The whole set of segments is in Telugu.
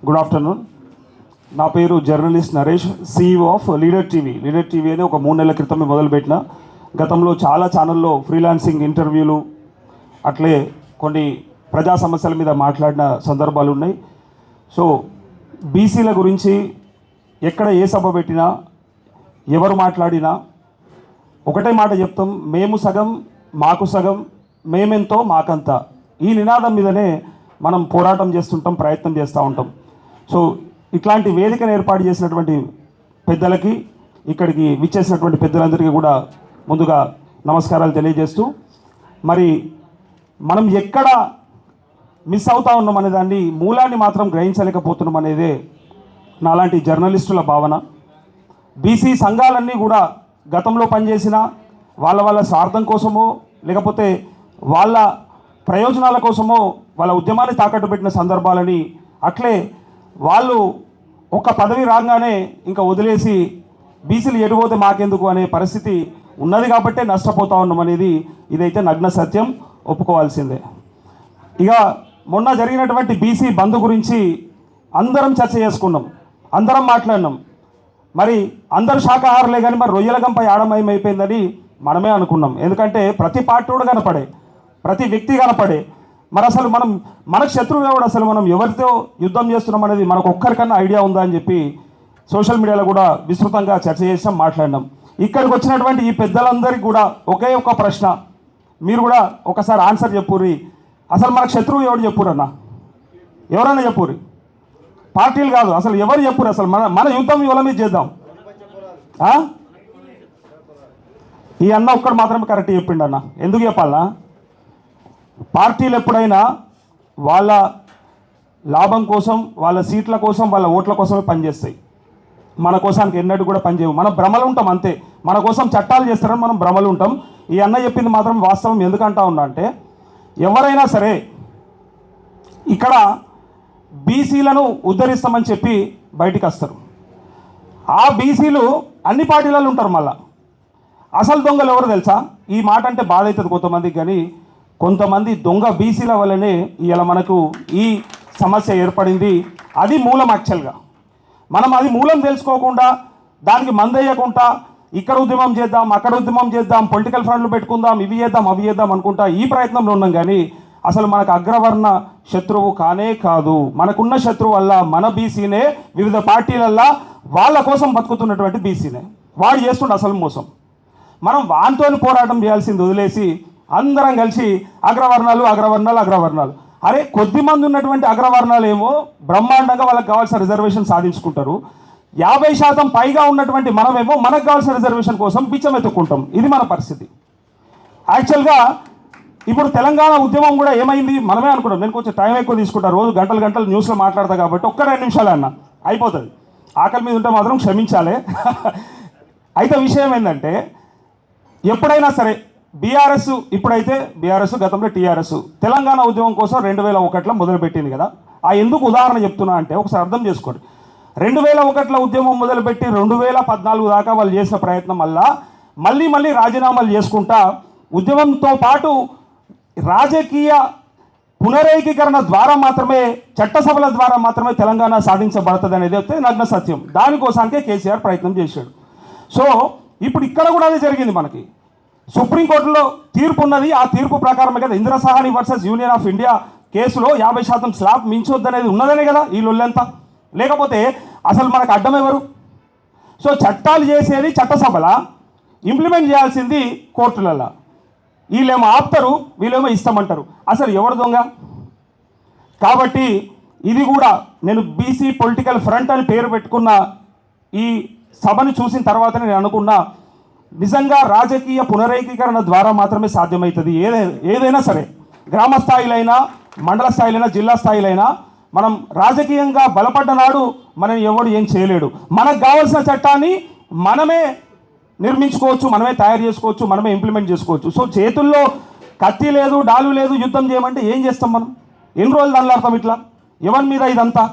Good afternoon. నా పేరు journalist Naresh, CEO of leader TV. Leader TV అని ఒక 3 నెలల క్రితమే మొదలుపెట్టిన. గతంలో చాలా ఛానల్లో ఫ్రీలాన్సింగ్ ఇంటర్వ్యూలు, అట్లే కొన్ని ప్రజా సమస్యల మీద మాట్లాడిన సందర్భాలు ఉన్నాయి. సో బీసీల గురించి ఎక్కడ ఏ సభ పెట్టినా, ఎవరు మాట్లాడినా ఒకటే మాట చెప్తాం: మేము సగం, మాకు సగం, మేమెంతో మాకంత. ఈ నినాదం మీదనే మనం పోరాటం చేస్తుంటాం, ప్రయత్నం చేస్తూ ఉంటాం. సో ఇట్లాంటి వేదికను ఏర్పాటు చేసినటువంటి పెద్దలకి, ఇక్కడికి విచ్చేసినటువంటి పెద్దలందరికీ కూడా ముందుగా నమస్కారాలు తెలియజేస్తూ, మరి మనం ఎక్కడ మిస్ అవుతా ఉన్నాం అనే దాన్ని, మూలాన్ని మాత్రం గ్రహించలేకపోతున్నాం అనేదే నాలాంటి జర్నలిస్టుల భావన. బీసీ సంఘాలన్నీ కూడా గతంలో పనిచేసిన వాళ్ళ స్వార్థం కోసమో, లేకపోతే వాళ్ళ ప్రయోజనాల కోసమో వాళ్ళ ఉద్యమాన్ని తాకట్టు పెట్టిన సందర్భాలని, అట్లే వాళ్ళు ఒక పదవి రాగానే ఇంకా వదిలేసి బీసీలు ఎడిపోతే మాకెందుకు అనే పరిస్థితి ఉన్నది కాబట్టే నష్టపోతూ ఉన్నాం అనేది ఇదైతే నగ్న సత్యం, ఒప్పుకోవాల్సిందే. ఇక మొన్న జరిగినటువంటి బీసీ బంద్ గురించి అందరం చర్చ చేసుకున్నాం, అందరం మాట్లాడినాం. మరి అందరు శాకాహారులే కానీ మరి రొయ్యల గంప ఆడమయం అయిపోయిందని మనమే అనుకున్నాం. ఎందుకంటే ప్రతి పార్టీ కూడా కనపడే, ప్రతి వ్యక్తి కనపడే. మరి అసలు మనకు శత్రువు ఎవడు, అసలు మనం ఎవరితో యుద్ధం చేస్తున్నాం అనేది మనకు ఒక్కరికన్నా ఐడియా ఉందా అని చెప్పి సోషల్ మీడియాలో కూడా విస్తృతంగా చర్చ చేసినాం, మాట్లాడినాం. ఇక్కడికి వచ్చినటువంటి ఈ పెద్దలందరికీ కూడా ఒకే ఒక ప్రశ్న, మీరు కూడా ఒకసారి ఆన్సర్ చెప్పుర్రి. అసలు మనకు శత్రువు ఎవడు చెప్పురన్నా, ఎవరన్నా చెప్పుర్రి. పార్టీలు కాదు, అసలు ఎవరు చెప్పురు. అసలు మన యుద్ధం ఇవాళ మీద చేద్దాం. ఈ అన్న ఒక్కడు మాత్రమే కరెక్ట్ చెప్పిండు అన్న. ఎందుకు చెప్పాలన్నా, పార్టీలు ఎప్పుడైనా వాళ్ళ లాభం కోసం, వాళ్ళ సీట్ల కోసం, వాళ్ళ ఓట్ల కోసమే పనిచేస్తాయి. మన కోసానికి ఎన్నడూ కూడా పనిచేయవు. మనం భ్రమలు ఉంటాం అంతే. మన కోసం చట్టాలు చేస్తారని మనం భ్రమలు ఉంటాం. ఈ అన్న చెప్పింది మాత్రం వాస్తవం. ఎందుకంటా ఉన్నా అంటే, ఎవరైనా సరే ఇక్కడ బీసీలను ఉద్ధరిస్తామని చెప్పి బయటికి వస్తారు. ఆ బీసీలు అన్ని పార్టీలలో ఉంటారు. మళ్ళా అసలు దొంగలు ఎవరు తెలుసా? ఈ మాట అంటే బాధ అవుతుంది కొంతమందికి, కానీ కొంతమంది దొంగ బీసీల వల్లనే ఇవాళ మనకు ఈ సమస్య ఏర్పడింది. అది మూలం. యాక్చువల్గా మనం అది మూలం తెలుసుకోకుండా, దానికి మందేయకుండా ఇక్కడ ఉద్యమం చేద్దాం, అక్కడ ఉద్యమం చేద్దాం, పొలిటికల్ ఫ్రంట్లు పెట్టుకుందాం, ఇవి చేద్దాం, అవి చేద్దాం అనుకుంటా ఈ ప్రయత్నంలో ఉన్నాం. కానీ అసలు మనకు అగ్రవర్ణ శత్రువు కానే కాదు. మనకున్న శత్రువు వల్ల మన బీసీనే, వివిధ పార్టీలల్లా వాళ్ళ కోసం బతుకుతున్నటువంటి బీసీనే. వాడు చేస్తుండే అసలు మోసం. మనం వానితో పోరాటం చేయాల్సింది వదిలేసి అందరం కలిసి అగ్రవర్ణాలు అగ్రవర్ణాలు అగ్రవర్ణాలు. అరే, కొద్దిమంది ఉన్నటువంటి అగ్రవర్ణాలు ఏమో బ్రహ్మాండంగా వాళ్ళకి కావాల్సిన రిజర్వేషన్ సాధించుకుంటారు. 50% పైగా ఉన్నటువంటి మనమేమో మనకు కావాల్సిన రిజర్వేషన్ కోసం బిచ్చం ఎత్తుకుంటాం. ఇది మన పరిస్థితి. యాక్చువల్గా ఇప్పుడు తెలంగాణ ఉద్యమం కూడా ఏమైంది మనమే అనుకుంటాం. నేను కొంచెం టైం ఎక్కువ తీసుకుంటాను, రోజు గంటలు గంటలు న్యూస్లో మాట్లాడతా కాబట్టి ఒక్క 2 నిమిషాలే అన్న అయిపోతుంది. ఆకలి మీద ఉంటే మాత్రం క్షమించాలి. అయితే విషయం ఏంటంటే, ఎప్పుడైనా సరే బీఆర్ఎస్, ఇప్పుడైతే బీఆర్ఎస్, గతంలో టీఆర్ఎస్ తెలంగాణ ఉద్యమం కోసం 2001లో మొదలుపెట్టింది కదా. ఆ ఎందుకు ఉదాహరణ చెప్తున్నా అంటే ఒకసారి అర్థం చేసుకోండి. 2001లో ఉద్యమం మొదలుపెట్టి 2014 దాకా వాళ్ళు చేసిన ప్రయత్నం వల్ల మళ్ళీ రాజీనామాలు చేసుకుంటా ఉద్యమంతో పాటు రాజకీయ పునరేకీకరణ ద్వారా మాత్రమే, చట్టసభల ద్వారా మాత్రమే తెలంగాణ సాధించబడుతుంది అనేది అయితే నగ్న సత్యం. దానికోసానికే కేసీఆర్ ప్రయత్నం చేశాడు. సో ఇప్పుడు ఇక్కడ కూడా అదే జరిగింది. మనకి సుప్రీంకోర్టులో తీర్పు ఉన్నది. ఆ తీర్పు ప్రకారమే కదా Indira Sawhney versus union of India కేసులో 50% స్లాబ్ మించొద్దనేది ఉన్నదనే కదా ఈ లొల్లంతా. లేకపోతే అసలు మనకు అడ్డం ఎవరు? సో చట్టాలు చేసేది చట్టసభల, ఇంప్లిమెంట్ చేయాల్సింది కోర్టులలో. వీళ్ళేమో ఆపుతారు, వీళ్ళేమో ఇస్తామంటారు. అసలు ఎవరు దొంగ? కాబట్టి ఇది కూడా నేను బీసీ పొలిటికల్ ఫ్రంట్ అని పేరు పెట్టుకున్న ఈ సభను చూసిన తర్వాతనే నేను అనుకున్నా, నిజంగా రాజకీయ పునరేకీకరణ ద్వారా మాత్రమే సాధ్యమవుతుంది. ఏదైనా సరే, గ్రామ స్థాయిలైనా, మండల స్థాయిలైనా, జిల్లా స్థాయిలైనా మనం రాజకీయంగా బలపడ్డ నాడు మనం ఎవడు ఏం చేయలేడు. మనకు కావాల్సిన చట్టాన్ని మనమే నిర్మించుకోవచ్చు, మనమే తయారు చేసుకోవచ్చు, మనమే ఇంప్లిమెంట్ చేసుకోవచ్చు. సో చేతుల్లో కత్తి లేదు, డాలు లేదు, యుద్ధం చేయమంటే ఏం చేస్తాం మనం? ఎన్ని రోజులు దండలాడతాం ఇట్లా? ఎవరి మీద ఇదంతా?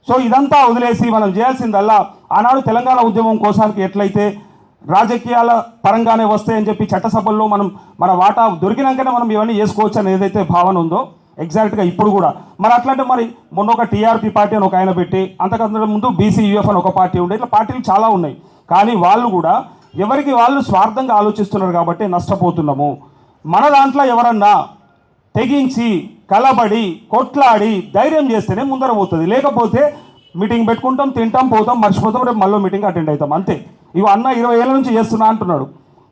సో ఇదంతా వదిలేసి మనం చేయాల్సిందల్లా, ఆనాడు తెలంగాణ ఉద్యమం కోసానికి ఎట్లయితే రాజకీయాల పరంగానే వస్తాయని చెప్పి చట్టసభల్లో మనం మన వాటా దొరికినాకనే మనం ఇవన్నీ చేసుకోవచ్చు అని ఏదైతే భావన ఉందో ఎగ్జాక్ట్గా ఇప్పుడు కూడా. మరి అట్లాంటి మరి మొన్న ఒక టీఆర్పీ పార్టీ అని ఒక ఆయన పెట్టి, అంతకంటే ముందు బీసీయూఎఫ్ అని ఒక పార్టీ ఉండే, ఇట్లా పార్టీలు చాలా ఉన్నాయి. కానీ వాళ్ళు కూడా ఎవరికి వాళ్ళు స్వార్థంగా ఆలోచిస్తున్నారు కాబట్టి నష్టపోతున్నాము. మన దాంట్లో ఎవరన్నా తెగించి కలబడి కొట్లాడి ధైర్యం చేస్తేనే ముందర పోతుంది. లేకపోతే మీటింగ్ పెట్టుకుంటాం, తింటాం, పోతాం, మర్చిపోతాం, రేపు మళ్ళీ మీటింగ్ అటెండ్ అవుతాం అంతే. ఇవి అన్న 20 ఏళ్ళ నుంచి చేస్తున్నా అంటున్నాడు.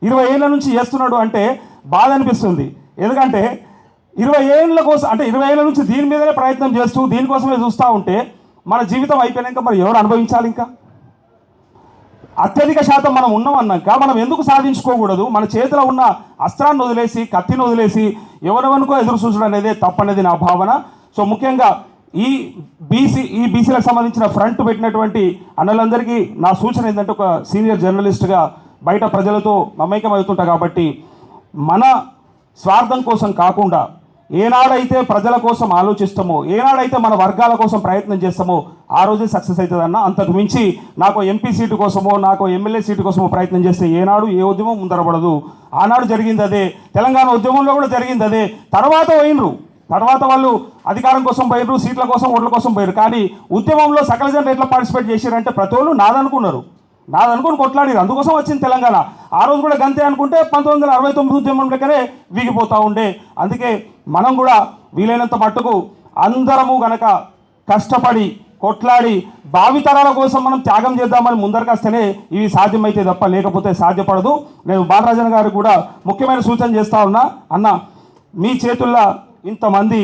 20 ఏళ్ళ నుంచి చేస్తున్నాడు అంటే బాధ అనిపిస్తుంది. ఎందుకంటే 20 ఏళ్ళ కోసం, అంటే 20 ఏళ్ళ నుంచి దీని మీదనే ప్రయత్నం చేస్తూ దీనికోసమే చూస్తూ ఉంటే మన జీవితం అయిపోయాక మరి ఎవరు అనుభవించాలి? ఇంకా అత్యధిక శాతం మనం ఉన్నామన్నాక మనం ఎందుకు సాధించుకోకూడదు? మన చేతిలో ఉన్న అస్త్రాన్ని వదిలేసి, కత్తిని వదిలేసి ఎవరెవరికో ఎదురు చూసడం అనేది తప్పనేది నా భావన. సో ముఖ్యంగా ఈ బీసీలకు సంబంధించిన ఫ్రంట్ పెట్టినటువంటి అన్నలందరికీ నా సూచన ఏంటంటే, ఒక సీనియర్ జర్నలిస్ట్గా బయట ప్రజలతో మమైకం అవుతుంటా కాబట్టి మన స్వార్థం కోసం కాకుండా ఏనాడైతే ప్రజల కోసం ఆలోచిస్తామో, ఏనాడైతే మన వర్గాల కోసం ప్రయత్నం చేస్తామో ఆ రోజే సక్సెస్ అవుతుందన్న. అంతకు మించి నాకు ఎంపీ సీటు కోసమో, నాకు ఎమ్మెల్యే సీటు కోసమో ప్రయత్నం చేస్తే ఏనాడు ఏ ఉద్యమం ముందరపడదు. ఆనాడు జరిగింది అదే, తెలంగాణ ఉద్యమంలో కూడా జరిగింది అదే. తర్వాత వాళ్ళు అధికారం కోసం పోయినరు, సీట్ల కోసం, ఓట్ల కోసం పోయారు. కానీ ఉద్యమంలో సకల జనం ఎట్లా పార్టిసిపేట్ చేశారంటే ప్రతి వాళ్ళు నాదనుకుని కొట్లాడారు. అందుకోసం వచ్చింది తెలంగాణ. ఆ రోజు కూడా గంతే అనుకుంటే 1969 ఉద్యమం లెక్కనే వీగిపోతూ ఉండే. అందుకే మనం కూడా వీలైనంత మట్టుకు అందరము గనక కష్టపడి కొట్లాడి భావితరాల కోసం మనం త్యాగం చేద్దామని ముందరకొస్తేనే ఇవి సాధ్యమైతే తప్ప లేకపోతే సాధ్యపడదు. నేను బాలరాజన్ గారికి కూడా ముఖ్యమైన సూచన చేస్తా ఉన్నా, అన్న మీ చేతుల్లో ఇంతమంది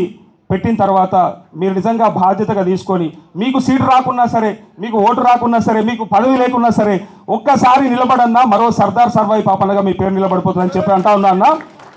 పెట్టిన తర్వాత మీరు నిజంగా బాధ్యతగా తీసుకొని, మీకు సీటు రాకున్నా సరే, మీకు ఓటు రాకున్నా సరే, మీకు పదవి లేకున్నా సరే, ఒక్కసారి నిలబడన్నా మరో సర్దార్ సర్వాయి పాపన్నగా మీ పేరు నిలబడిపోతుందని చెప్పి అంటా ఉన్నా అన్న.